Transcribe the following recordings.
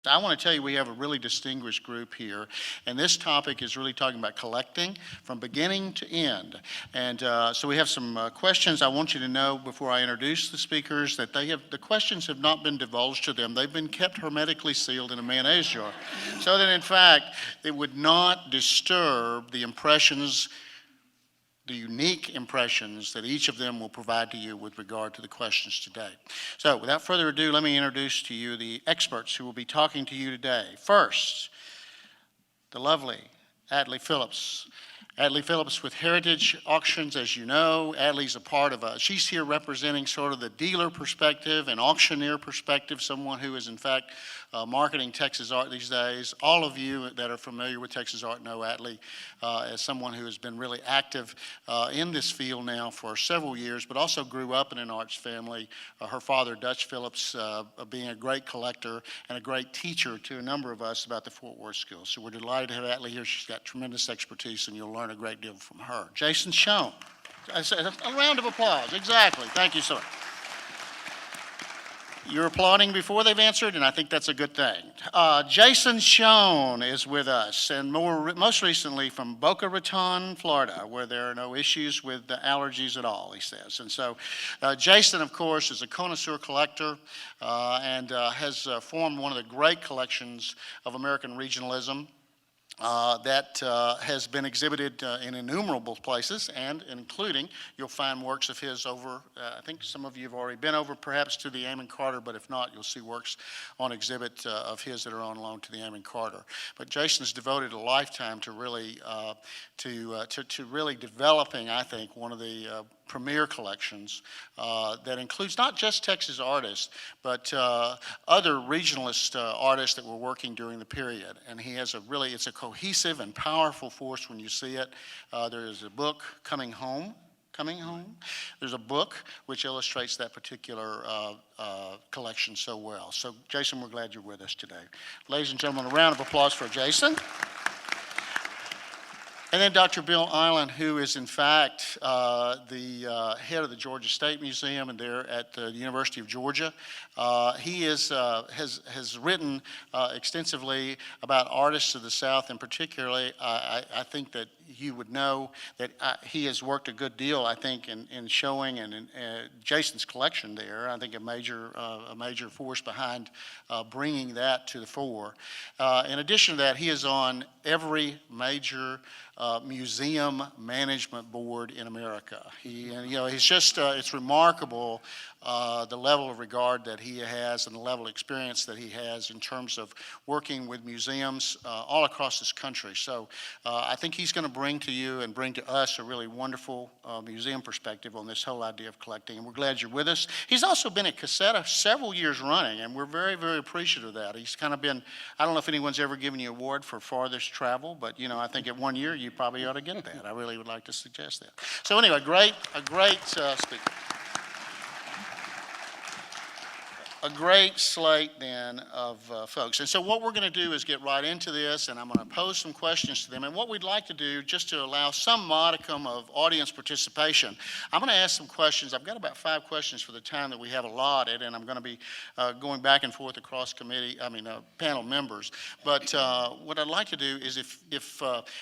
I want to tell you we have a really distinguished group here, and this topic is really talking about collecting from beginning to end. And so we have some questions. I want you to know before I introduce the speakers that the questions have not been divulged to them. They've been kept hermetically sealed in a mayonnaise jar, so that in fact it would not disturb the impressions, the unique impressions that each of them will provide to you with regard to the questions today. So without further ado, let me introduce to you the experts who will be talking to you today. First, the lovely Atlee Phillips. Atlee Phillips with Heritage Auctions, as you know. Atlee's a part of she's here representing sort of the dealer perspective and auctioneer perspective, someone who is in fact marketing Texas art these days. All of you that are familiar with Texas art know Atlee as someone who has been really active in this field now for several years, but also grew up in an arts family. Her father, Dutch Phillips, being a great collector and a great teacher to a number of us about the Fort Worth School. So we're delighted to have Atlee here. She's got tremendous expertise, and you'll learn a great deal from her. Jason Schoen. A round of applause. Exactly. Thank you, sir. You're applauding before they've answered, and I think that's a good thing. Jason Schoen is with us, and most recently from Boca Raton, Florida, where there are no issues with the allergies at all, he says. And so Jason, of course, is a connoisseur collector and has formed one of the great collections of American regionalism that has been exhibited in innumerable places, and including, you'll find works of his over, I think some of you have already been over perhaps to the Amon Carter, but if not, you'll see works on exhibit of his that are on loan to the Amon Carter. But Jason's devoted a lifetime to really, to really developing, I think, one of the premier collections that includes not just Texas artists, but other regionalist artists that were working during the period. And he has it's a cohesive and powerful force when you see it. There is a book, Coming Home. There's a book which illustrates that particular collection so well. So Jason, we're glad you're with us today. Ladies and gentlemen, a round of applause for Jason. And then Dr. Bill Eiland, who is in fact the head of the Georgia State Museum and there at the University of Georgia. He has written extensively about artists of the South, and particularly I think that you would know that he has worked a good deal, I think, in showing and in Jason's collection there. I think a major force behind bringing that to the fore. In addition to that, he is on every major museum management board in America. He's just, it's remarkable the level of regard that he has and the level of experience that he has in terms of working with museums all across this country. So I think he's going to bring to you and bring to us a really wonderful museum perspective on this whole idea of collecting, and we're glad you're with us. He's also been at CASETA several years running, and we're very, very appreciative of that. He's kind of been, I don't know if anyone's ever given you an award for farthest travel, but I think at 1 year you probably ought to get that. I really would like to suggest that. So anyway, a great speaker. A great slate then of folks. And so what we're going to do is get right into this, and I'm going to pose some questions to them. And what we'd like to do, just to allow some modicum of audience participation, I'm going to ask some questions. I've got about 5 questions for the time that we have allotted, and I'm going to be going back and forth across panel members. But what I'd like to do is if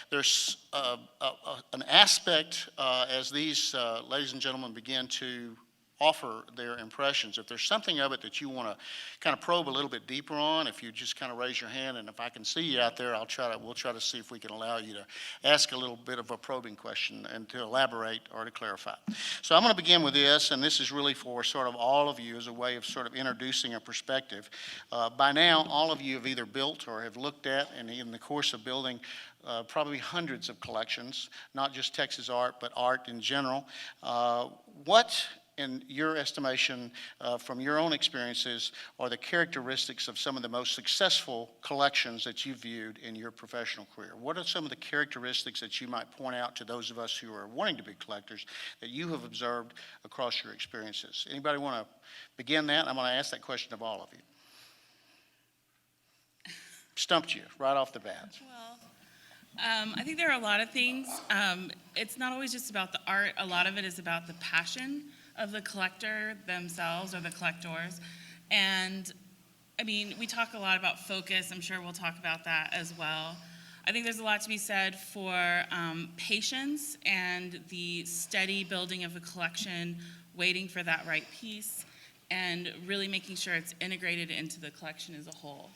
there's an aspect as these ladies and gentlemen begin to offer their impressions. If there's something of it that you want to kind of probe a little bit deeper on, if you just kind of raise your hand, and if I can see you out there, we'll try to see if we can allow you to ask a little bit of a probing question and to elaborate or to clarify. So I'm going to begin with this, and this is really for sort of all of you as a way of sort of introducing a perspective. By now, all of you have either built or have looked at, and in the course of building probably hundreds of collections, not just Texas art, but art in general. What, in your estimation, from your own experiences, are the characteristics of some of the most successful collections that you've viewed in your professional career? What are some of the characteristics that you might point out to those of us who are wanting to be collectors that you have observed across your experiences? Anybody want to begin that? I'm going to ask that question of all of you. Stumped you right off the bat. Well, I think there are a lot of things. It's not always just about the art. A lot of it is about the passion of the collector themselves or the collectors. And I mean, we talk a lot about focus. I'm sure we'll talk about that as well. I think there's a lot to be said for patience and the steady building of a collection, waiting for that right piece, and really making sure it's integrated into the collection as a whole.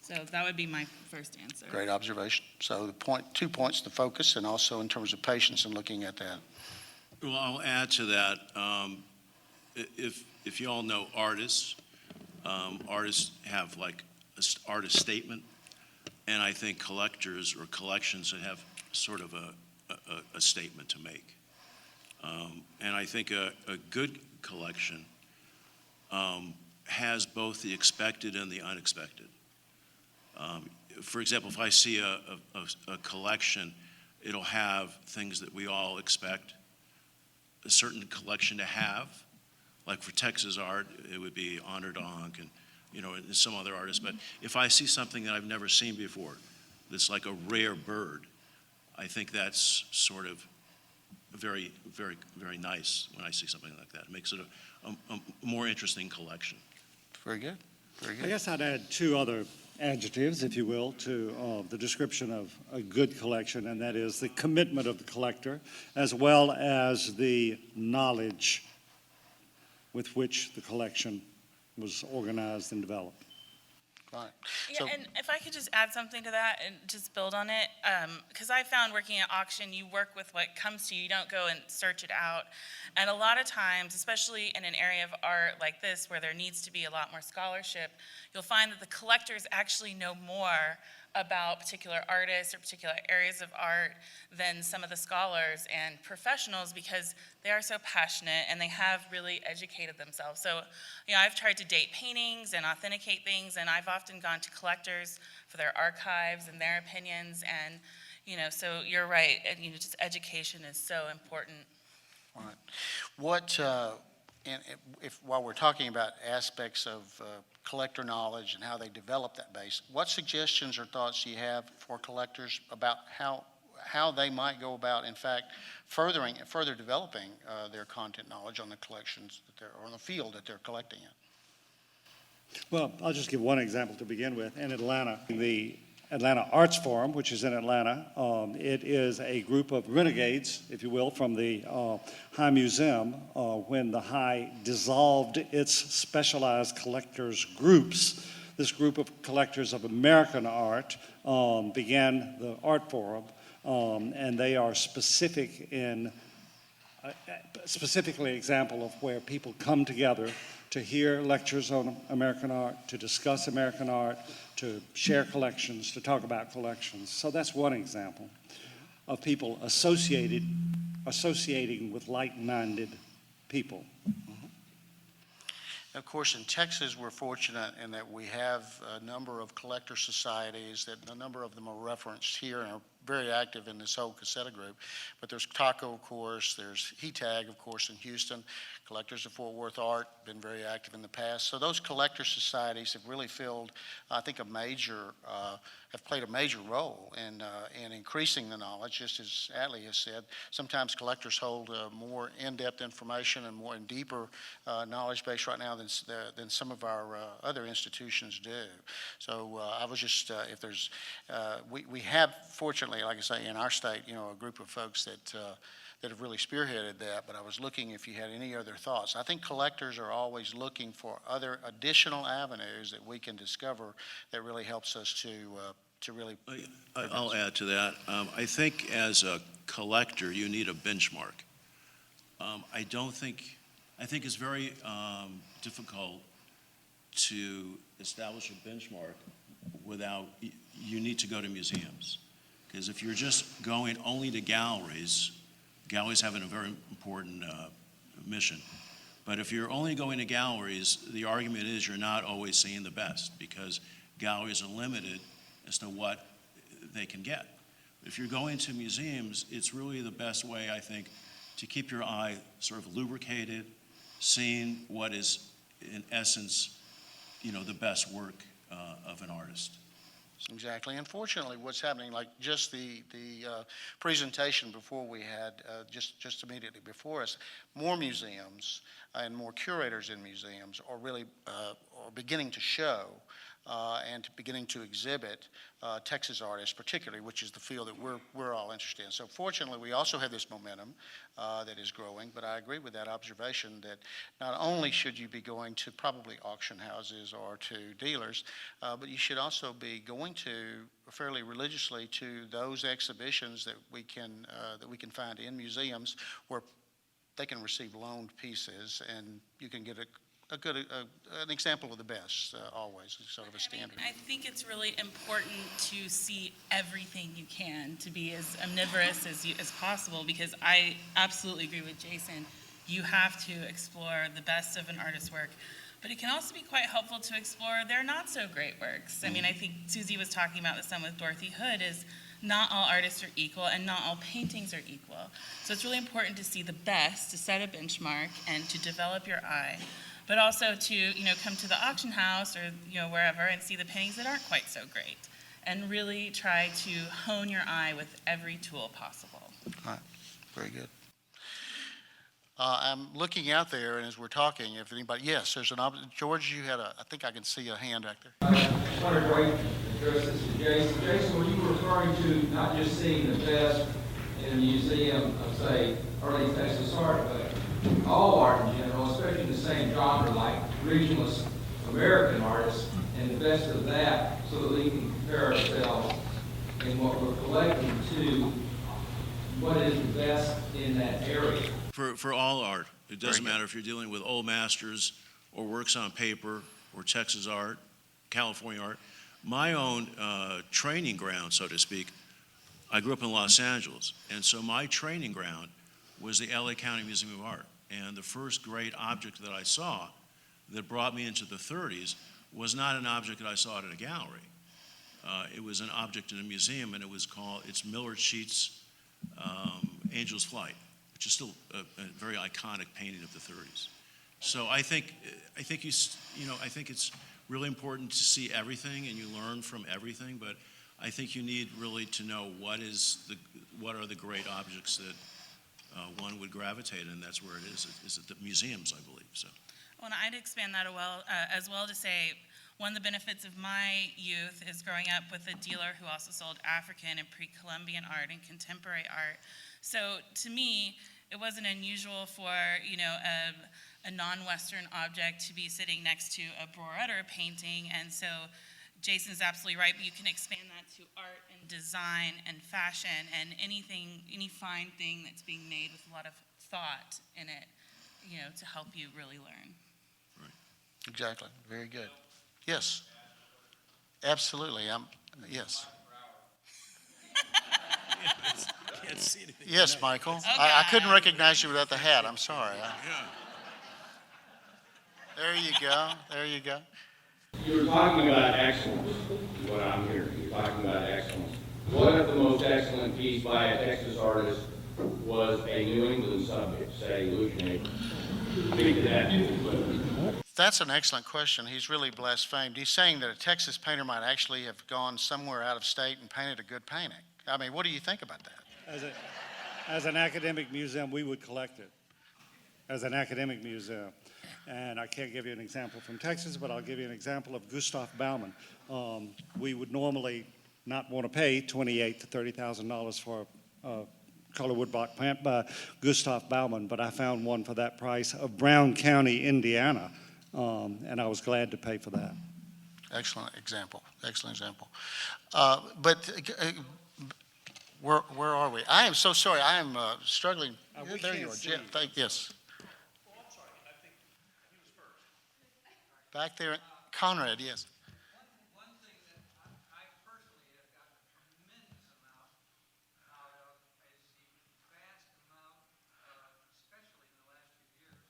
So that would be my first answer. Great observation. So 2 points, the focus, and also in terms of patience and looking at that. Well, I'll add to that. If you all know artists, artists have like an artist statement, and I think collectors or collections that have sort of a statement to make. And I think a good collection has both the expected and the unexpected. For example, if I see a collection, it'll have things that we all expect a certain collection to have. Like for Texas art, it would be Honored Onk and some other artists. But if I see something that I've never seen before, that's like a rare bird, I think that's sort of very, very, very nice when I see something like that. It makes it a more interesting collection. Very good. Very I good. guess I'd add two other adjectives, if you will, to the description of a good collection, and that is the commitment of the collector, as well as the knowledge with which the collection was organized and developed. Right. Yeah, So, and if I could just add something to that and just build on it, because I found working at auction, you work with what comes to you. You don't go and search it out. And a lot of times, especially in an area of art like this, where there needs to be a lot more scholarship, you'll find that the collectors actually know more about particular artists or particular areas of art than some of the scholars and professionals, because they are so passionate and they have really educated themselves. So, I've tried to date paintings and authenticate things, and I've often gone to collectors for their archives and their opinions, and, so you're right, and, just education is so important. right. What, and if while we're talking about aspects of collector knowledge and how they develop that base, what suggestions or thoughts do you have for collectors about how they might go about, in fact, further developing their content knowledge on the collections or on the field that they're collecting in? Well, I'll just give one example to begin with. In Atlanta, the Atlanta Arts Forum, which is in Atlanta, it is a group of renegades, if you will, from the High Museum. When the High dissolved its specialized collectors groups, this group of collectors of American art began the Art Forum, and they are specifically an example of where people come together to hear lectures on American art, to discuss American art, to share collections, to talk about collections. So that's one example of people associating with like-minded people. Of course, in Texas, we're fortunate in that we have a number of collector societies that a number of them are referenced here and are very active in this whole CASETA group. But there's TACO, of course, there's HETAG, of course, in Houston. Collectors of Fort Worth Art, been very active in the past. So those collector societies have really filled, I think, have played a major role in increasing the knowledge, just as Atlee has said. Sometimes collectors hold more in-depth information and more and deeper knowledge base right now than some of our other institutions do. So I was just, if there's, we have, fortunately, like I say, in our state, a group of folks that have really spearheaded that, but I was looking if you had any other thoughts. I think collectors are always looking for other additional avenues that we can discover that really helps us to really... I'll add to that. I think as a collector, you need a benchmark. I think it's very difficult to establish a benchmark without, you need to go to museums. Because if you're just going only to galleries have a very important mission. But if you're only going to galleries, the argument is you're not always seeing the best, because galleries are limited as to what they can get. If you're going to museums, it's really the best way, I think, to keep your eye sort of lubricated, seeing what is, in essence, the best work of an artist. Exactly. Unfortunately, what's happening, like just the presentation before we had, just immediately before us, more museums and more curators in museums are really are beginning to show and beginning to exhibit Texas artists, particularly, which is the field that we're all interested in. So fortunately, we also have this momentum that is growing, but I agree with that observation that not only should you be going to probably auction houses or to dealers, but you should also be going to fairly religiously to those exhibitions that we can find in museums where they can receive loaned pieces, and you can get an example of the best, always, sort of a standard. I think it's really important to see everything you can, to be as omnivorous as possible, because I absolutely agree with Jason. You have to explore the best of an artist's work, but it can also be quite helpful to explore their not so great works. I mean, I think Susie was talking about this some with Dorothy Hood, is not all artists are equal and not all paintings are equal. So it's really important to see the best, to set a benchmark and to develop your eye, but also to, come to the auction house or, wherever and see the paintings that aren't quite so great, and really try to hone your eye with every tool possible. All right, very good. I'm looking out there, and as we're talking, if anybody, yes, there's George, you had I think I can see a hand back there. I want to address this to Jason. Jason, were you referring to not just seeing the best in a museum of, say, early Texas art, but all art in general, especially in the same genre like regionalist American artists, and the best of that, so that we can compare ourselves in what we're collecting to what is the best in that area? For all art, it doesn't matter if you're dealing with old masters or works on paper or Texas art, California art. My own training ground, so to speak, I grew up in Los Angeles, and so my training ground was the LA County Museum of Art. And the first great object that I saw that brought me into the 30s was not an object that I saw in a gallery. It was an object in a museum, and it's Millard Sheets' Angel's Flight, which is still a very iconic painting of the 30s. So I think it's really important to see everything and you learn from everything, but I think you need really to know what are the great objects that one would gravitate, and that's where it is at the museums, I believe. So. Well, and I'd expand that as well to say, one of the benefits of my youth is growing up with a dealer who also sold African and pre-Columbian art and contemporary art. So to me, it wasn't unusual for, a non-Western object to be sitting next to a Boretta painting. And so Jason's absolutely right, but you can expand that to art and design and fashion and any fine thing that's being made with a lot of thought in it, to help you really learn. Right. Exactly, very good. Yes, absolutely, yes. Can't see anything. Yes, Michael. Oh, I couldn't God. recognize you without the hat, I'm sorry. Yeah. There you go. You were talking about excellence, is what I'm hearing. You're talking about excellence. What if the most excellent piece by a Texas artist was a New England subject, say, Lucian? Speak to that. That's an excellent question. He's really blasphemed. He's saying that a Texas painter might actually have gone somewhere out of state and painted a good painting. I mean, what do you think about that? As an academic museum, we would collect it as an academic museum. And I can't give you an example from Texas, but I'll give you an example of Gustav Baumann. We would normally not want to pay $28,000 to $30,000 for a color woodblock plant by Gustav Baumann, but I found one for that price of Brown County, Indiana, and I was glad to pay for that. Excellent example. Where are we? I am so sorry. I am struggling. We There you can't are, see. Jim. Yes. Oh, I'm sorry, I think he was first. Back there, Conrad, yes. One thing that I personally have gotten a tremendous amount out of is the vast amount of, especially in the last few years,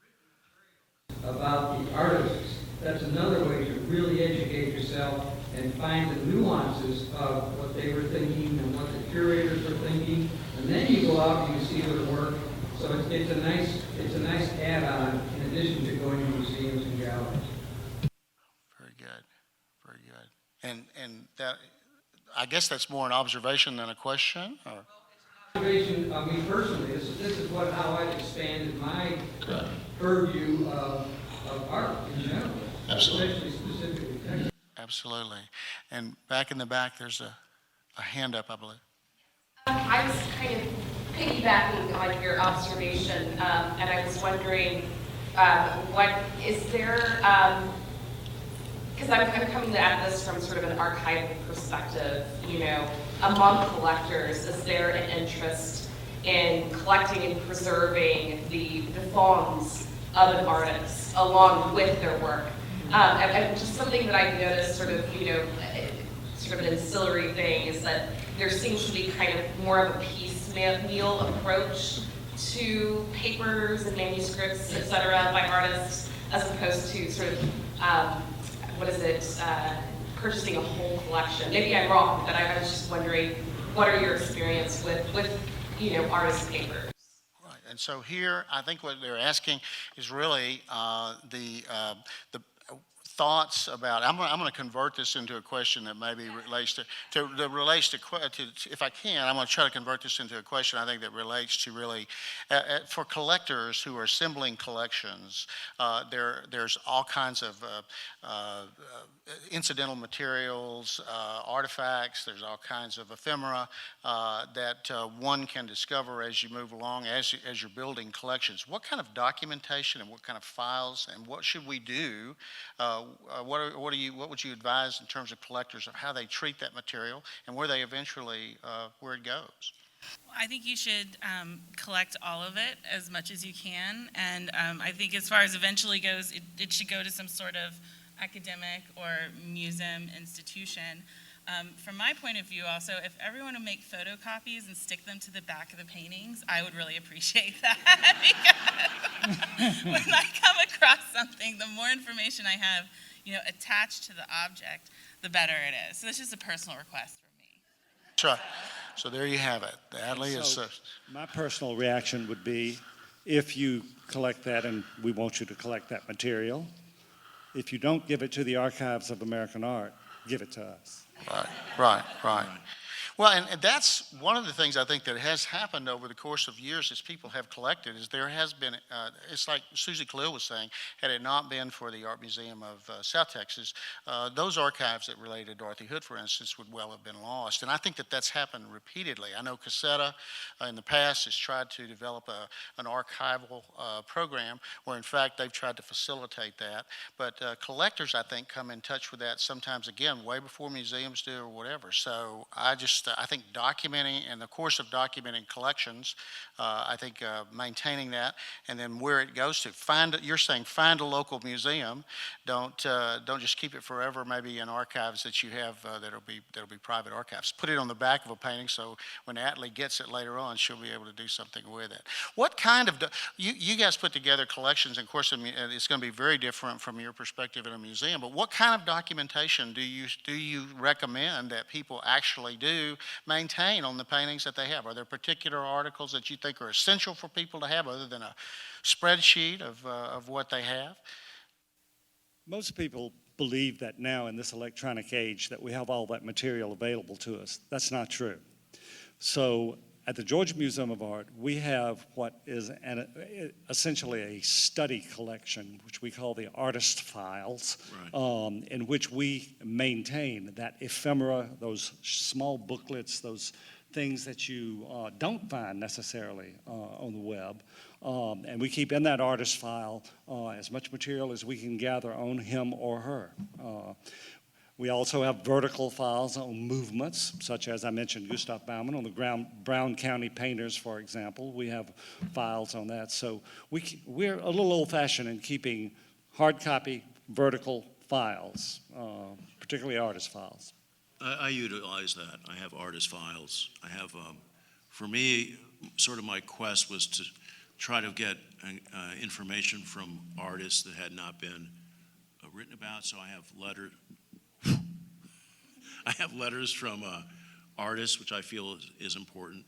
written material about the artists. That's another way to really educate yourself and find the nuances of what they were thinking and what the curators were thinking. And then you go out and you see their work. So it's a nice add-on in addition to going to museums and galleries. Very good. And and that, I guess that's more an observation than a question, or? Observation of me personally, this is how I've expanded my purview of art in general. Absolutely. Especially specifically text. Absolutely. And back in the back, there's a hand up, I believe. I was kind of piggybacking on your observation, and I was wondering, what is there, because I'm kind of coming at this from sort of an archival perspective, among collectors, is there an interest in collecting and preserving the forms of an artist along with their work? And just something that I noticed sort of an ancillary thing is that there seems to be kind of more of a piecemeal approach to papers and manuscripts, et cetera, by artists, as opposed to sort of, purchasing a whole collection. Maybe I'm wrong, but I was just wondering, what are your experience with artist papers? Right, and so here, I think what they're asking is really the thoughts about. I'm going to convert this into a question that maybe relates to if I can. I'm going to try to convert this into a question I think that relates to really for collectors who are assembling collections. There's all kinds of incidental materials, artifacts. There's all kinds of ephemera that one can discover as you move along, as you're building collections. What kind of documentation and what kind of files and what should we do? What would you advise in terms of collectors of how they treat that material and where they eventually where it goes? I think you should collect all of it as much as you can, and I think as far as eventually goes, it should go to some sort of academic or museum institution. From my point of view also, if everyone would make photocopies and stick them to the back of the paintings, I would really appreciate that because when I come across something, the more information I have, attached to the object, the better it is. So this is a personal request for me. That's right. So there you have it. The Atlee is. My personal reaction would be, if you collect that, and we want you to collect that material, if you don't give it to the Archives of American Art, give it to us. Right. Well, and that's one of the things I think that has happened over the course of years as people have collected is there has been, it's like Susie Khalil was saying, had it not been for the Art Museum of South Texas, those archives that related to Dorothy Hood, for instance, would well have been lost. And I think that that's happened repeatedly. I know CASETA in the past has tried to develop an archival program where, in fact, they've tried to facilitate that. But collectors, I think, come in touch with that sometimes, again, way before museums do or whatever. So I think documenting, in the course of documenting collections, I think maintaining that, and then where it goes to. You're saying find a local museum. Don't just keep it forever. Maybe in archives that you have that'll be private archives. Put it on the back of a painting so when Atlee gets it later on, she'll be able to do something with it. What kind of you guys put together collections? And of course, it's going to be very different from your perspective in a museum. But what kind of documentation do you recommend that people actually do maintain on the paintings that they have? Are there particular articles that you think are essential for people to have other than a spreadsheet of what they have? Most people believe that now in this electronic age that we have all that material available to us. That's not true. So at the Georgia Museum of Art, we have what is essentially a study collection, which we call the artist files, right. In which we maintain that ephemera, those small booklets, those things that you don't find necessarily on the web. And we keep in that artist file as much material as we can gather on him or her. We also have vertical files on movements, such as I mentioned Gustav Baumann on the Brown County painters, for example. We have files on that. So we're a little old-fashioned in keeping hard copy vertical files, particularly artist files. I utilize that. I have artist files. I have, for me, sort of my quest was to try to get information from artists that had not been written about. So I have letters from artists, which I feel is important.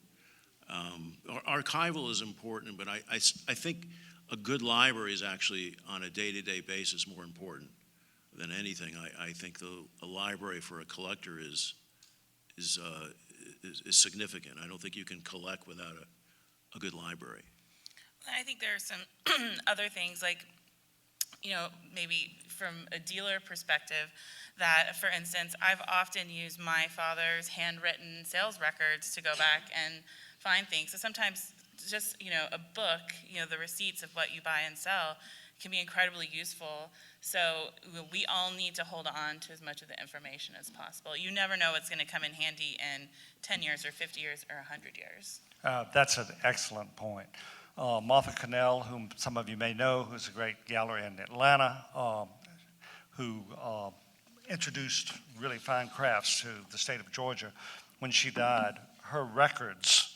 Archival is important, but I think a good library is actually on a day-to-day basis more important than anything. I think a library for a collector is significant. I don't think you can collect without a good library. I think there are some other things, like, maybe from a dealer perspective, that, for instance, I've often used my father's handwritten sales records to go back and find things. So sometimes just, a book, the receipts of what you buy and sell can be incredibly useful. So we all need to hold on to as much of the information as possible. You never know what's going to come in handy in 10 years or 50 years or 100 years. That's an excellent point. Martha Connell, whom some of you may know, who's a great gallery in Atlanta, who introduced really fine crafts to the state of Georgia. When she died, her records,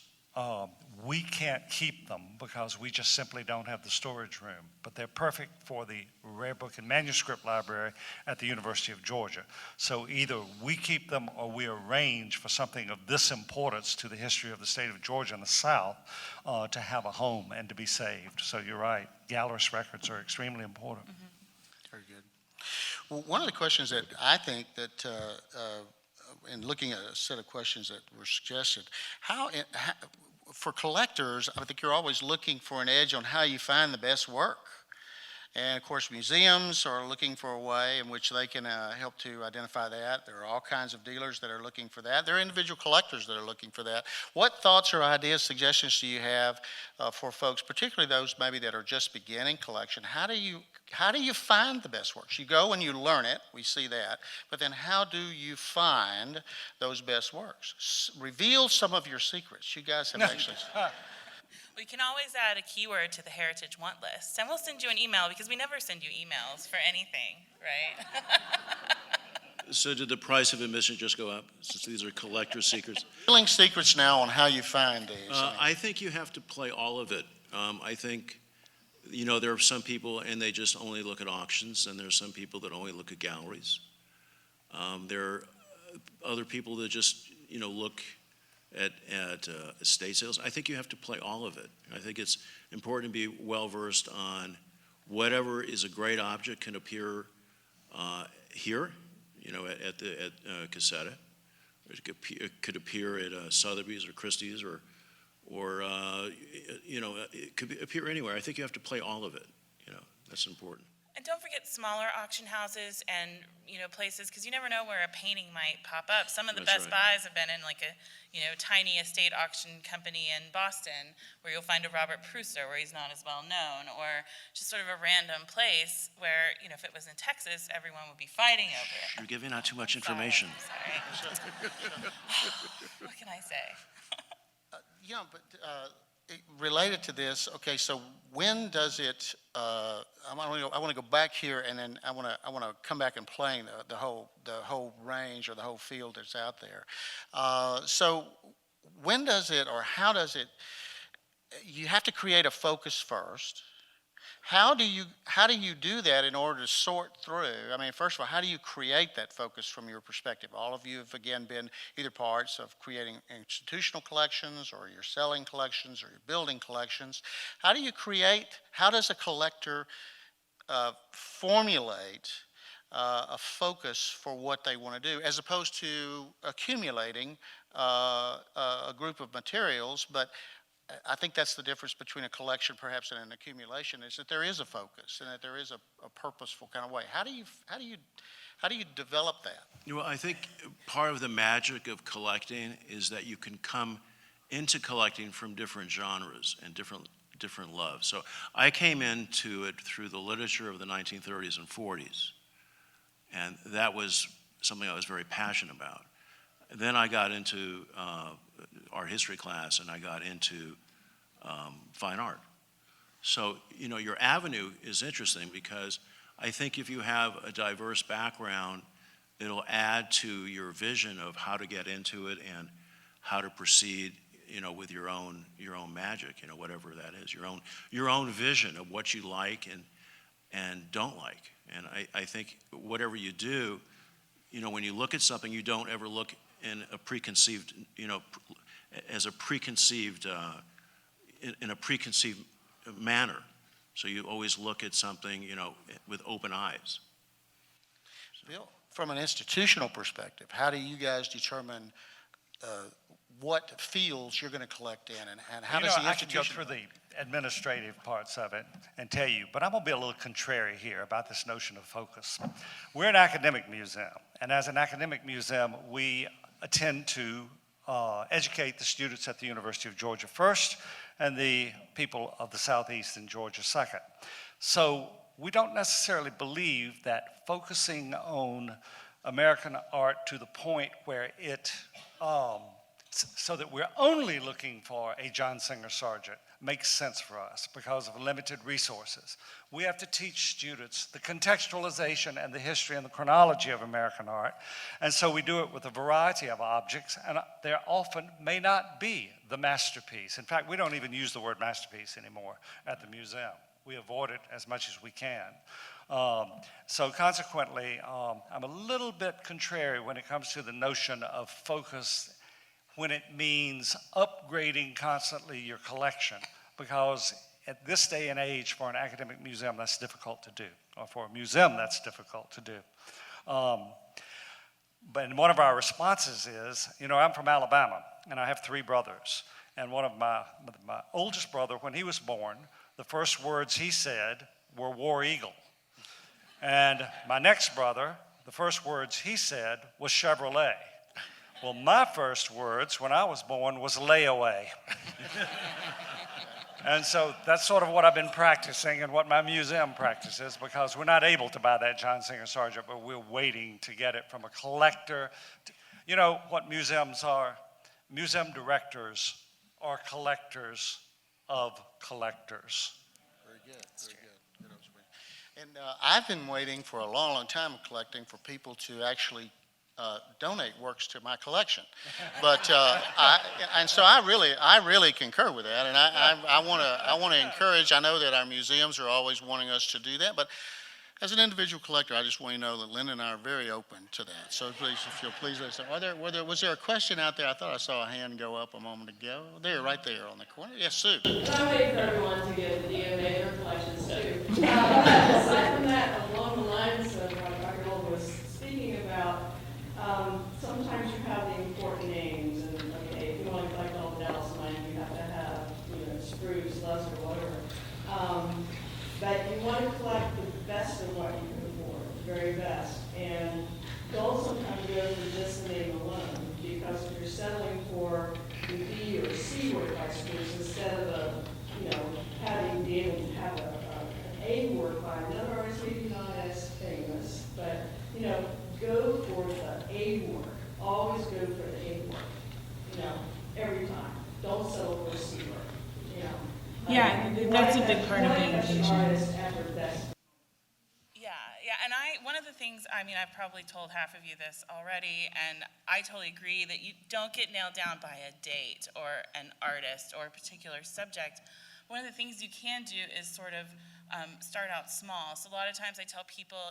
we can't keep them because we just simply don't have the storage room, but they're perfect for the Rare Book and Manuscript Library at the University of Georgia. So either we keep them or we arrange for something of this importance to the history of the state of Georgia and the South to have a home and to be saved. So you're right, gallerist records are extremely important. Mm-hmm. Very good. Well, one of the questions that I think that, in looking at a set of questions that were suggested, for collectors, I think you're always looking for an edge on how you find the best work. And of course, museums are looking for a way in which they can help to identify that. There are all kinds of dealers that are looking for that. There are individual collectors that are looking for that. What thoughts or ideas, suggestions do you have for folks, particularly those maybe that are just beginning collection? How do you find the best works? You go and you learn it, we see that, but then how do you find those best works? Reveal some of your secrets. You guys have actually... We can always add a keyword to the Heritage Want List, and we'll send you an email because we never send you emails for anything, right? So did the price of admission just go up, since these are collector secrets? Revealing secrets now on how you find these. I think you have to play all of it. I think, there are some people and they just only look at auctions, and there's some people that only look at galleries. There are other people that just, look at estate sales. I think you have to play all of it. I think it's important to be well-versed on whatever is a great object can appear here, at CASETA. It could appear at Sotheby's or Christie's or it could appear anywhere. I think you have to play all of it. That's important. And don't forget smaller auction houses and, places, because you never know where a painting might pop up. Some of the That's best right. buys have been in like a, tiny estate auction company in Boston, where you'll find a Robert Pruser where he's not as well known, or just sort of a random place where, if it was in Texas, everyone would be fighting over it. You're giving out too much information. Sorry. What can I say? Related to this, okay, so when does it, I want to go back here, and then I want to come back and play the whole range or the whole field that's out there. So when does it, or how does it, you have to create a focus first. How do you do that in order to sort through? I mean, first of all, how do you create that focus from your perspective? All of you have, again, been either parts of creating institutional collections, or you're selling collections, or you're building collections. How does a collector formulate a focus for what they want to do, as opposed to accumulating a group of materials? But I think that's the difference between a collection perhaps and an accumulation, is that there is a focus and that there is a purposeful kind of way. How do you develop that? I think part of the magic of collecting is that you can come into collecting from different genres and different loves. So I came into it through the literature of the 1930s and 40s, and that was something I was very passionate about. Then I got into art history class, and I got into fine art. So, your avenue is interesting, because I think if you have a diverse background, it'll add to your vision of how to get into it and how to proceed, with your own magic, whatever that is, your own vision of what you like and don't like. And I think whatever you do, when you look at something, you don't ever look in a preconceived, as a preconceived, in a preconceived manner. So you always look at something, with open eyes. Bill, from an institutional perspective, how do you guys determine what fields you're going to collect in, and how does the I could go institution? through the administrative parts of it and tell you, but I'm going to be a little contrary here about this notion of focus. We're an academic museum, and as an academic museum, we attend to educate the students at the University of Georgia first and the people of the Southeast in Georgia second. So we don't necessarily believe that focusing on American art to the point where it, so that we're only looking for a John Singer Sargent makes sense for us because of limited resources. We have to teach students the contextualization and the history and the chronology of American art. And so we do it with a variety of objects, and there often may not be the masterpiece. In fact, we don't even use the word masterpiece anymore at the museum. We avoid it as much as we can. So consequently, I'm a little bit contrary when it comes to the notion of focus when it means upgrading constantly your collection, because at this day and age, for an academic museum, that's difficult to do, or for a museum, that's difficult to do. But one of our responses is, I'm from Alabama, and I have 3 brothers, and one of my oldest brother, when he was born, the first words he said were War Eagle. And my next brother, the first words he said was Chevrolet. Well, my first words when I was born was layaway. And so that's sort of what I've been practicing and what my museum practices, because we're not able to buy that John Singer Sargent, but we're waiting to get it from a collector. You know what museums are? Museum directors are collectors of collectors. Very good, very good. Good observation. And I've been waiting for a long, long time collecting for people to actually donate works to my collection. But I really concur with that, and I want to encourage. I know that our museums are always wanting us to do that, but as an individual collector, I just want you to know that Linda and I are very open to that. So please, if you'll please listen. Was there a question out there? I thought I saw a hand go up a moment ago. There, right there on the corner. Yes, Sue. I'm waiting for everyone to get the DMA their collections too. Aside from that, along the lines of what Dr. Gold was speaking about, sometimes you have the important names, and okay, if you want to collect all the Dallas money, you have to have, Spruce, Les, or whatever. But you want to collect the best of what you can afford, the very best. And don't sometimes go for just the name alone, because if you're settling for the B or C work by Spruce instead of having be able to have an A work by another artist, maybe not as famous, but go for the A work. Always go for the A work. Every time. Don't settle for C work. Yeah, that's a big part of being patient. Yeah, and one of the things, I've probably told half of you this already, and I totally agree that you don't get nailed down by a date or an artist or a particular subject. One of the things you can do is sort of start out small. So a lot of times I tell people,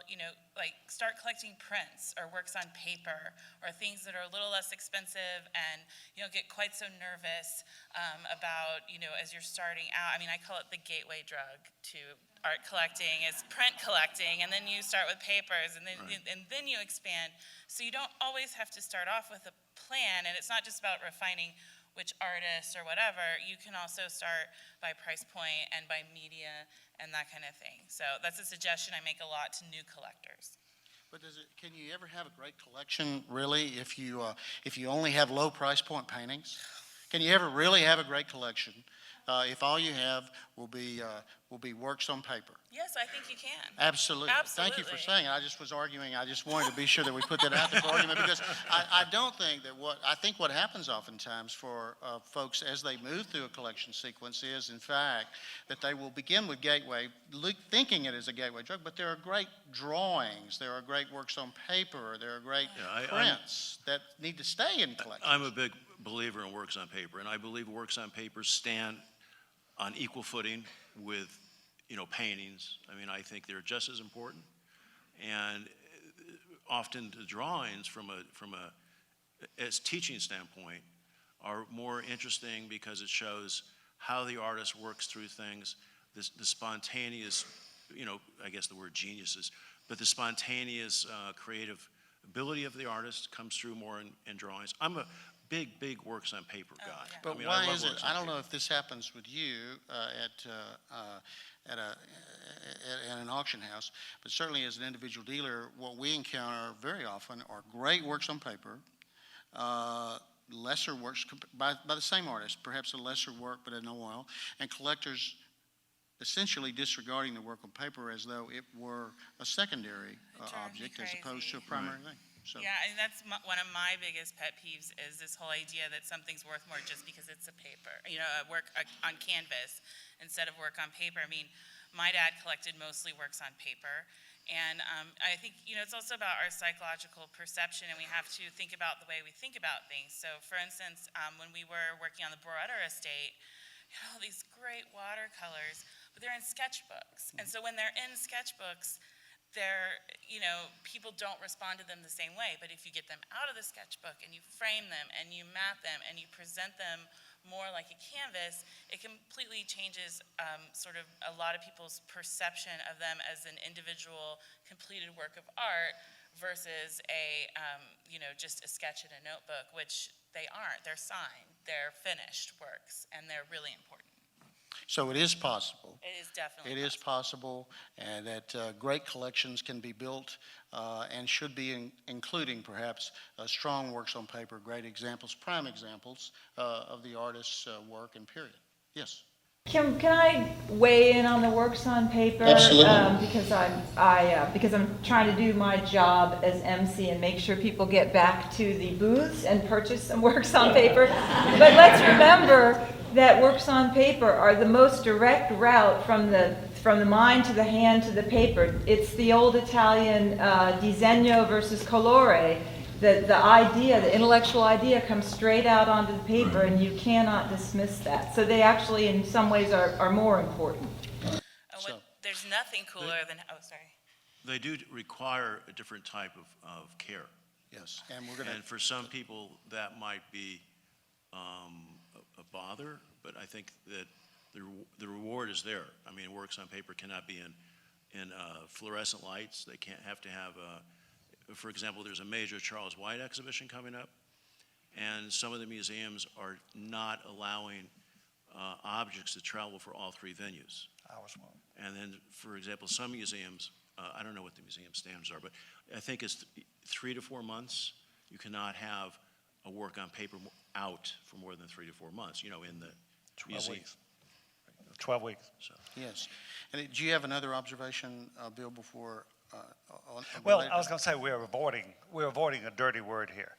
start collecting prints or works on paper or things that are a little less expensive, and you don't get quite so nervous about, as you're starting out. I call it the gateway drug to art collecting is print collecting, and then you start with papers, and then and then you expand. So you don't always have to start off with a plan, and it's not just about refining which artist or whatever. You can also start by price point and by media and that kind of thing. So that's a suggestion I make a lot to new collectors. But can you ever have a great collection, really, if you only have low price point paintings? Can you ever really have a great collection if all you have will be works on paper? Yes, I think you can. Absolutely. Thank you for saying it. I just was arguing. I just wanted to be sure that we put that out there for argument, because I don't think that what happens oftentimes for folks as they move through a collection sequence is, in fact, that they will begin with gateway, thinking it is a gateway drug, but there are great drawings, there are great works on paper, there are great prints that need to stay in collections. I'm a big believer in works on paper, and I believe works on paper stand on equal footing with paintings. I think they're just as important, and often the drawings from a teaching standpoint are more interesting because it shows how the artist works through things, the spontaneous, I guess the word genius is but the spontaneous creative ability of the artist comes through more in drawings. I'm a big works on paper guy. yeah. But I mean, why love is it, works on I don't paper. know if this happens with you at an auction house, but certainly as an individual dealer, what we encounter very often are great works on paper, lesser works by the same artist, perhaps a lesser work but in oil, and collectors essentially disregarding the work on paper as though it were a secondary It drives me object as opposed to a crazy. primary thing. So, Yeah, and that's one of my biggest pet peeves is this whole idea that something's worth more just because it's a paper, a work on canvas instead of work on paper. I mean, my dad collected mostly works on paper, and I think, it's also about our psychological perception, and we have to think about the way we think about things. So, for instance, when we were working on the Moderator estate, all these great watercolors, but they're in sketchbooks. And so when they're in sketchbooks, people don't respond to them the same way. But if you get them out of the sketchbook and you frame them and you mat them and you present them more like a canvas, it completely changes sort of a lot of people's perception of them as an individual completed work of art versus just a sketch in a notebook, which they aren't. They're signed, they're finished works, and they're really important. so it is possible. It is definitely It is possible, and that great collections can be built and should be including perhaps strong works on paper, great examples, prime examples of the artist's work and period. Yes? Kim, can I weigh in on the works on paper? Absolutely. Because I'm trying to do my job as MC and make sure people get back to the booths and purchase some works on paper. But let's remember that works on paper are the most direct route from the mind to the hand to the paper. It's the old Italian disegno versus colore. The idea, the intellectual idea comes straight out onto the paper, and you cannot dismiss that. So they actually, in some ways, are more important. There's nothing cooler than, sorry. They do require a different type of care. Yes, and we're going to... And for some people, that might be a bother, but I think that the reward is there. I mean, works on paper cannot be in fluorescent lights. They can't have to have for example, there's a major Charles White exhibition coming up, and some of the museums are not allowing objects to travel for all three venues. And then, for example, some museums, I don't know what the museum standards are, but I think it's 3 to 4 months. You cannot have a work on paper out for more than 3 to 4 months, in the 12 museum. weeks. 12 weeks. So. Yes. And do you have another observation, Bill, before... Well, I was going to say we're avoiding a dirty word here,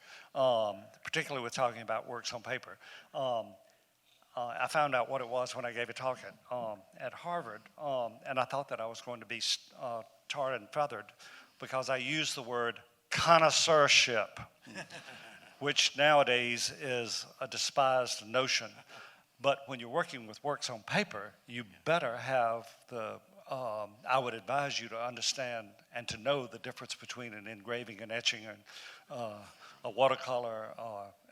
particularly with talking about works on paper. I found out what it was when I gave a talk at Harvard, and I thought that I was going to be tarred and feathered because I used the word connoisseurship, which nowadays is a despised notion. But when you're working with works on paper, you better have I would advise you to understand and to know the difference between an engraving, an etching, and a watercolor,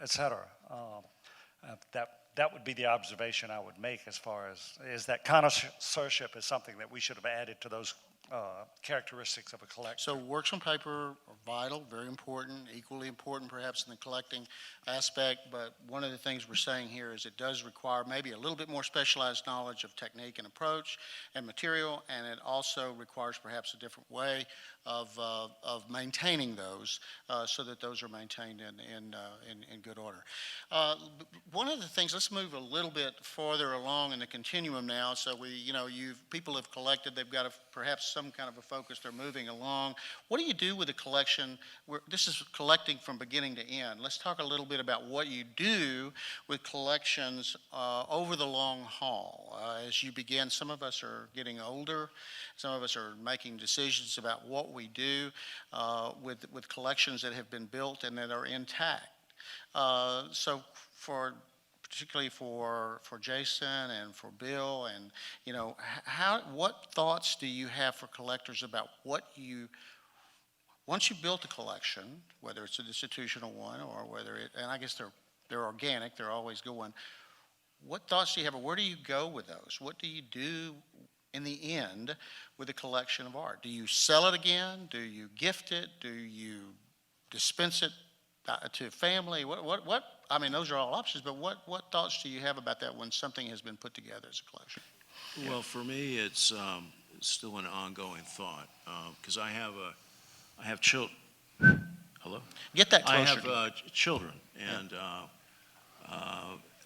et cetera. That would be the observation I would make as far as that connoisseurship is something that we should have added to those characteristics of a collector. So works on paper are vital, very important, equally important perhaps in the collecting aspect, but one of the things we're saying here is it does require maybe a little bit more specialized knowledge of technique and approach and material, and it also requires perhaps a different way of maintaining those so that those are maintained in good order. One of the things, let's move a little bit farther along in the continuum now. So people have collected, they've got perhaps some kind of a focus, they're moving along. What do you do with a collection? This is collecting from beginning to end. Let's talk a little bit about what you do with collections over the long haul. As you begin, some of us are getting older, some of us are making decisions about what we do with collections that have been built and that are intact. So particularly for Jason and for Bill, and what thoughts do you have for collectors about once you built a collection, whether it's an institutional one or whether and I guess they're organic, they're always going. What thoughts do you have, or where do you go with those? What do you do in the end with a collection of art? Do you sell it again? Do you gift it? Do you dispense it to family? What, I mean, those are all options, but what thoughts do you have about that when something has been put together as a collection? Well, for me, it's still an ongoing thought, because I have children. Hello? Get that I closer. have children, and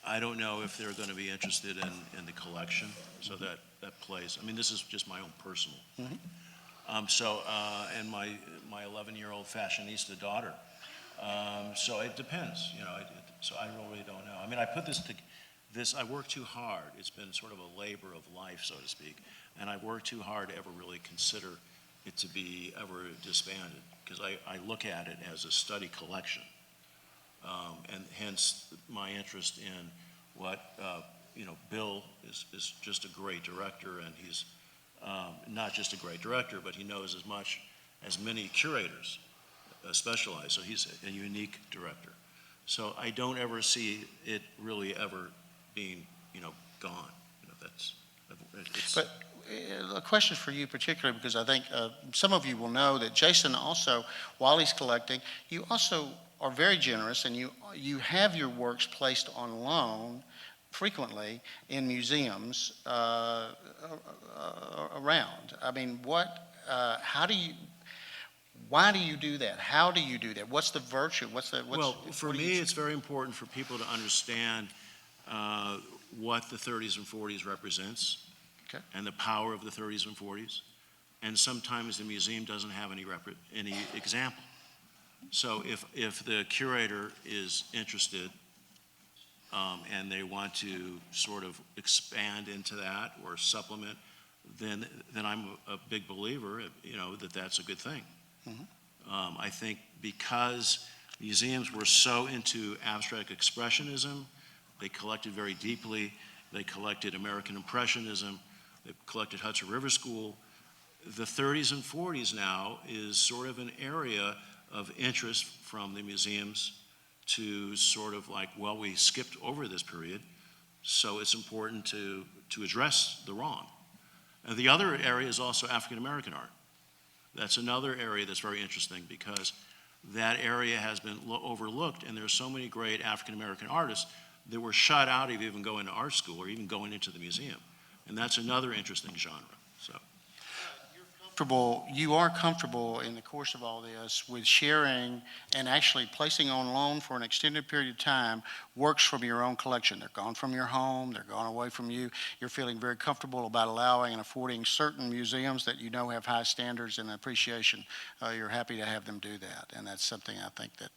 I don't know if they're going to be interested in the collection, so that plays. I mean, this is just my own personal. And my 11-year-old fashionista daughter. So it depends, you know. So I really don't know. I mean, I put this. I work too hard. It's been sort of a labor of life, so to speak, and I worked too hard to ever really consider it to be ever disbanded, because I look at it as a study collection. And hence my interest in what, Bill is just a great director, and he's not just a great director, but he knows as much as many curators specialize, so he's a unique director. So I don't ever see it really ever being, gone. But a question for you particularly, because I think some of you will know that Jason also, while he's collecting, you also are very generous, and you have your works placed on loan frequently in museums around. I mean, why do you do that? How do you do that? What's the virtue? Well, for me, it's very important for people to understand what the 30s and 40s represents, Okay. and the power of the 30s and 40s. And sometimes the museum doesn't have any example. So if the curator is interested and they want to sort of expand into that or supplement, then I'm a big believer, that that's a good thing. I think because museums were so into abstract expressionism, they collected very deeply. They collected American Impressionism. They collected Hudson River School. The 30s and 40s now is sort of an area of interest from the museums to sort of like, well, we skipped over this period, so it's important to address the wrong. And the other area is also African American art. That's another area that's very interesting, because that area has been overlooked, and there's so many great African American artists that were shut out of even going to art school or even going into the museum. And that's another interesting genre. So You are comfortable in the course of all this with sharing and actually placing on loan for an extended period of time works from your own collection. They're gone from your home, they're gone away from you. You're feeling very comfortable about allowing and affording certain museums that you know have high standards and appreciation. You're happy to have them do that. And that's something I think that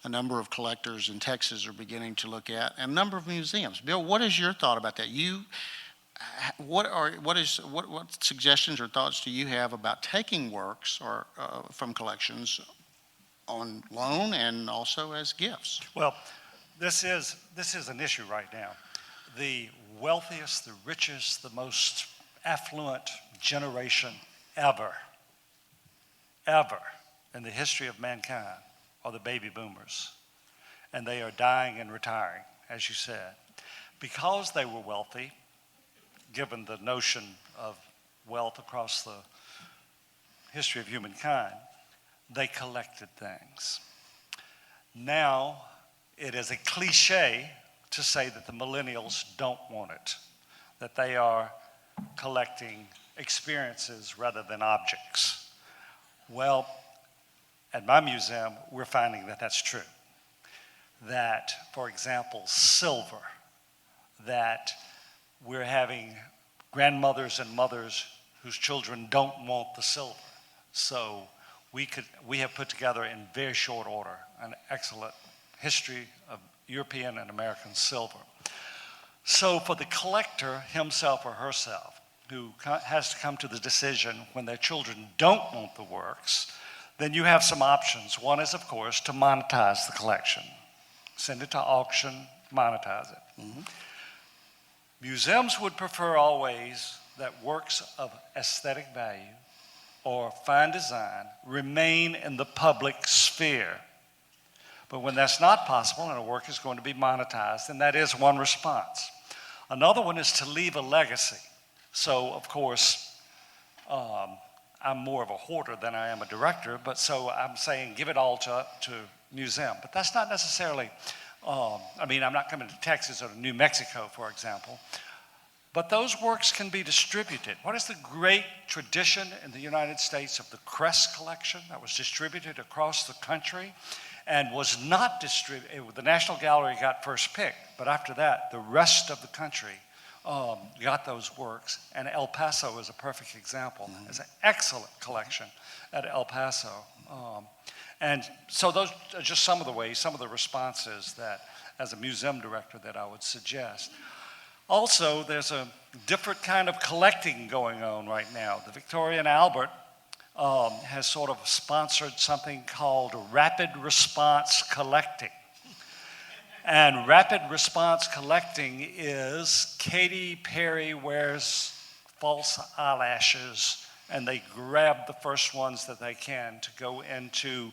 a number of collectors in Texas are beginning to look at, and a number of museums. Bill, what is your thought about that? What suggestions or thoughts do you have about taking works or from collections on loan and also as gifts? Well, this is an issue right now. The wealthiest, the richest, the most affluent generation ever in the history of mankind are the baby boomers. And they are dying and retiring, as you said. Because they were wealthy, given the notion of wealth across the history of humankind, they collected things. Now, it is a cliche to say that the millennials don't want it, that they are collecting experiences rather than objects. Well, at my museum, we're finding that that's true. That, for example, silver, that we're having grandmothers and mothers whose children don't want the silver. So we have put together in very short order an excellent history of European and American silver. So for the collector, himself or herself, who has to come to the decision when their children don't want the works, then you have some options. One is, of course, to monetize the collection. Send it to auction, monetize it. Mm-hmm. Museums would prefer always that works of aesthetic value or fine design remain in the public sphere. But when that's not possible and a work is going to be monetized, then that is one response. Another one is to leave a legacy. So, of course, I'm more of a hoarder than I am a director, but so I'm saying give it all to museum. But that's not necessarily, I'm not coming to Texas or to New Mexico, for example. But those works can be distributed. What is the great tradition in the United States of the Crest collection that was distributed across the country and was not distributed? The National Gallery got first pick, but after that, the rest of the country got those works, and El Paso is a perfect example. It's an excellent collection at El Paso. And so those are just some of the ways, some of the responses that, as a museum director, that I would suggest. Also, there's a different kind of collecting going on right now. The Victoria and Albert has sort of sponsored something called rapid response collecting. And rapid response collecting is Katy Perry wears false eyelashes and they grab the first ones that they can to go into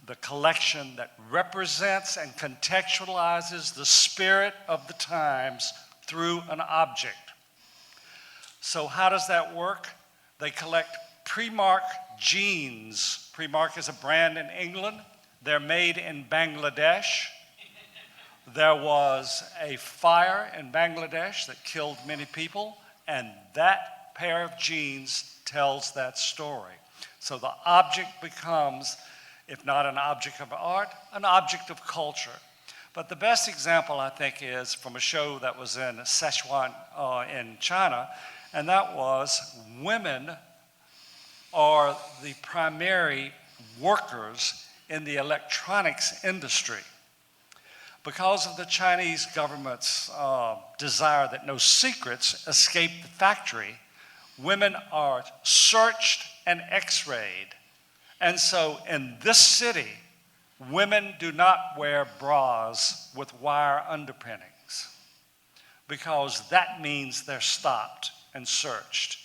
the collection that represents and contextualizes the spirit of the times through an object. So how does that work? They collect Primark jeans. Primark is a brand in England. They're made in Bangladesh. There was a fire in Bangladesh that killed many people, and that pair of jeans tells that story. So the object becomes, if not an object of art, an object of culture. But the best example, I think, is from a show that was in Sichuan in China, and that was women are the primary workers in the electronics industry. Because of the Chinese government's desire that no secrets escape the factory, women are searched and x-rayed. And so in this city, women do not wear bras with wire underpinnings because that means they're stopped and searched.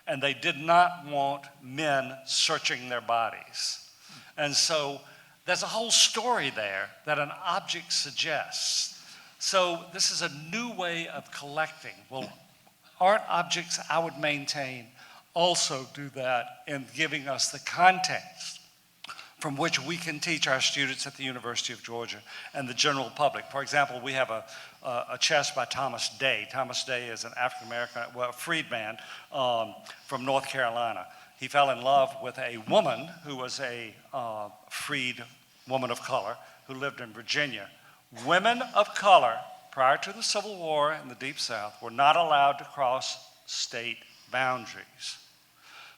And they did not want men searching their bodies. And so there's a whole story there that an object suggests. So this is a new way of collecting. Well, art objects, I would maintain, also do that in giving us the context from which we can teach our students at the University of Georgia and the general public. For example, we have a chest by Thomas Day. Thomas Day is an African-American, freedman from North Carolina. He fell in love with a woman who was a freed woman of color who lived in Virginia. Women of color, prior to the Civil War in the Deep South, were not allowed to cross state boundaries.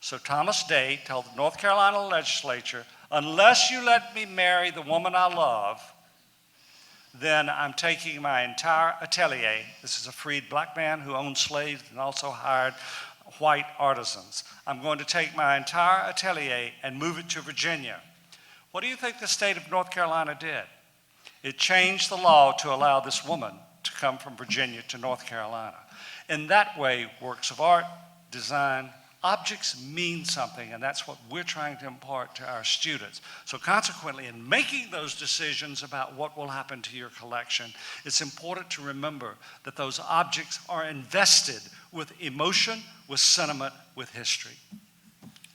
So Thomas Day told the North Carolina legislature, unless you let me marry the woman I love, then I'm taking my entire atelier. This is a freed black man who owned slaves and also hired white artisans. I'm going to take my entire atelier and move it to Virginia. What do you think the state of North Carolina did? It changed the law to allow this woman to come from Virginia to North Carolina. In that way, works of art, design, objects mean something, and that's what we're trying to impart to our students. So consequently, in making those decisions about what will happen to your collection, it's important to remember that those objects are invested with emotion, with sentiment, with history.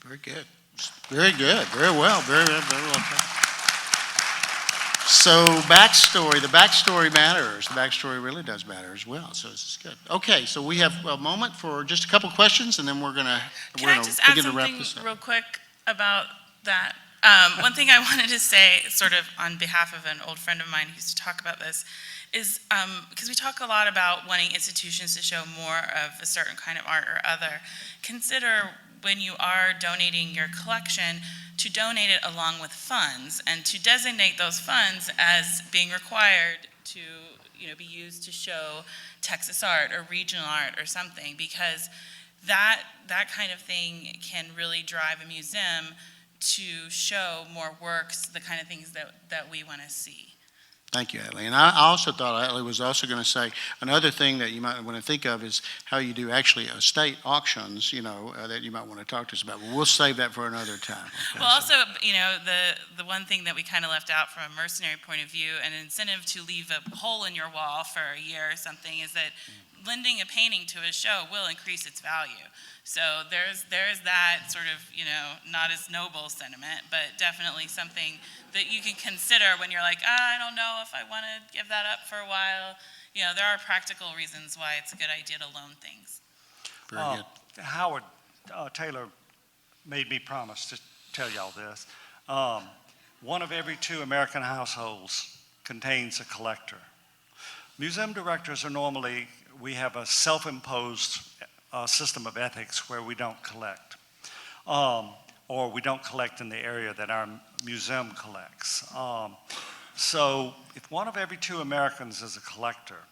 Very good. Very good. Very well. Very well. So backstory, the backstory matters. The backstory really does matter as well. So this is good. Okay, so we have a moment for just a couple questions, and then we're gonna Can I just add begin to wrap something this up. real quick about that? One thing I wanted to say, sort of on behalf of an old friend of mine who used to talk about this, is because we talk a lot about wanting institutions to show more of a certain kind of art or other. Consider when you are donating your collection to donate it along with funds and to designate those funds as being required to be used to show Texas art or regional art or something, because that kind of thing can really drive a museum to show more works, the kind of things that we want to see. Thank you, Atlee. And I also thought Atlee was also going to say another thing that you might want to think of is how you do actually estate auctions, that you might want to talk to us about. But we'll save that for another time. Okay? Well, also, the one thing that we kind of left out from a mercenary point of view, an incentive to leave a hole in your wall for a year or something, is that lending a painting to a show will increase its value. So there's that sort of, not as noble sentiment, but definitely something that you can consider when you're like, I don't know if I want to give that up for a while. There are practical reasons why it's a good idea to loan things. Very good. Howard Taylor made me promise to tell y'all this. One of every 2 American households contains a collector. Museum directors are normally, we have a self-imposed system of ethics where we don't collect, or we don't collect in the area that our museum collects. So if one of every 2 Americans is a collector,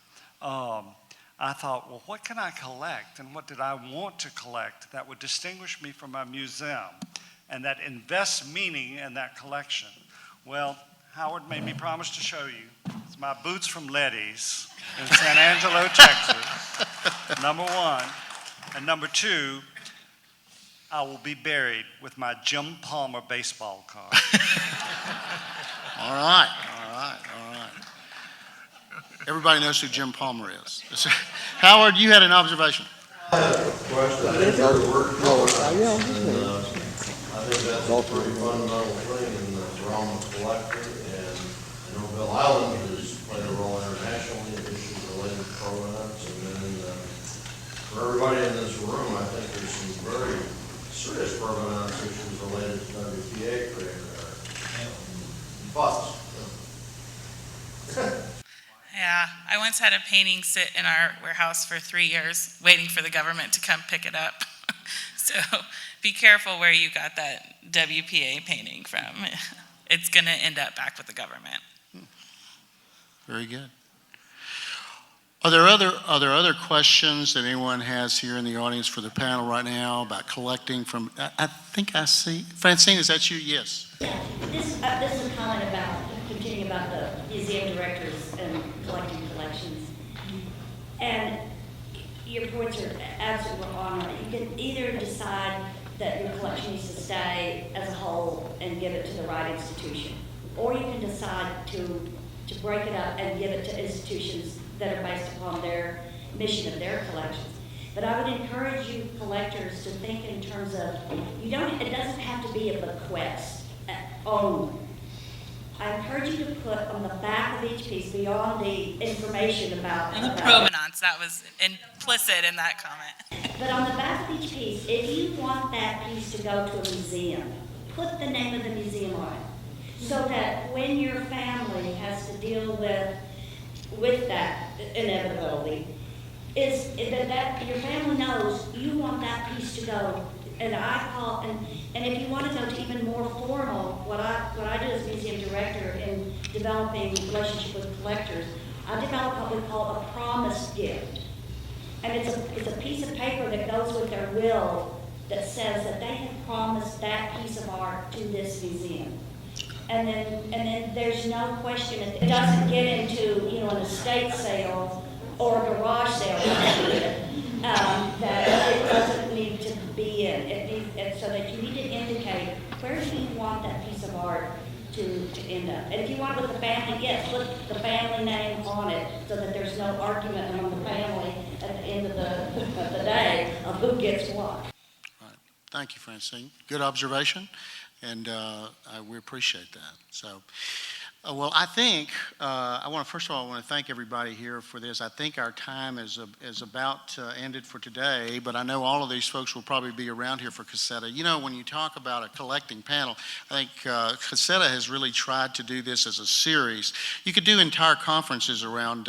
I thought, well, what can I collect and what did I want to collect that would distinguish me from my museum and that invests meaning in that collection? Well, Howard made me promise to show you. It's my boots from Letty's in San Angelo, Texas, number 1. And number 2, I will be buried with my Jim Palmer baseball card. All right. Everybody knows who Jim Palmer is. Howard, you had an observation. I have a question. I didn't go to work. I think that's a pretty fundamental thing in the realm of collector. And I know Bill Eiland has played a role internationally in issues related to provenance. And then for everybody in this room, I think there's some very serious provenance issues related to WPA credit cards. Yeah, I once had a painting sit in our warehouse for 3 years, waiting for the government to come pick it up. So be careful where you got that WPA painting from. It's going to end up back with the government. Very good. Are there other questions that anyone has here in the audience for the panel right now about collecting from, I think I see, Francine, is that you? Yes. Yeah, this is a comment about, continuing about the museum directors and collecting collections. And your points are absolutely on it. You can either decide that your collection needs to stay as a whole and give it to the right institution, or you can decide to break it up and give it to institutions that are based upon their mission of their collections. But I would encourage you collectors to think in terms of, it doesn't have to be a bequest only. I encourage you to put on the back of each piece, beyond the information about... And the provenance, that was implicit in that comment. But on the back of each piece, if you want that piece to go to a museum, put the name of the museum on it, so that when your family has to deal with that inevitability, is that your family knows you want that piece to go. And and if you want to go to even more formal, what I do as museum director in developing relationship with collectors, I develop what we call a promise gift. And it's a piece of paper that goes with their will that says that they have promised that piece of art to this museum. And then there's no question, it doesn't get into, an estate sale or a garage sale, that it doesn't need to be in. And so that you need to indicate, where do you want that piece of art to end up? And if you want it with the family, yes, put the family name on it so that there's no argument among the family at the end of the day of who gets what. Right. Thank you, Francine. Good observation, and we appreciate that. So, well, I think first of all, I want to thank everybody here for this. I think our time is about ended for today, but I know all of these folks will probably be around here for CASETA. When you talk about a collecting panel, I think CASETA has really tried to do this as a series. You could do entire conferences around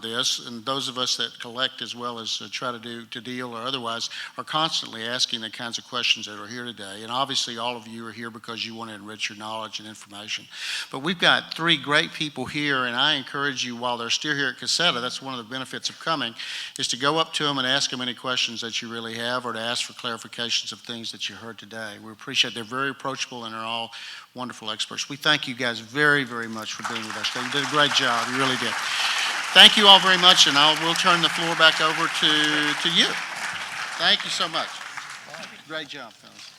this, and those of us that collect as well as try to deal or otherwise are constantly asking the kinds of questions that are here today. And obviously, all of you are here because you want to enrich your knowledge and information. But we've got 3 great people here, and I encourage you, while they're still here at CASETA, that's one of the benefits of coming, is to go up to them and ask them any questions that you really have, or to ask for clarifications of things that you heard today. We appreciate they're very approachable, and they're all wonderful experts. We thank you guys very, very much for being with us today. You did a great job. You really did. Thank you all very much, and we'll turn the floor back over to you. Thank you so much. Great job, fellas.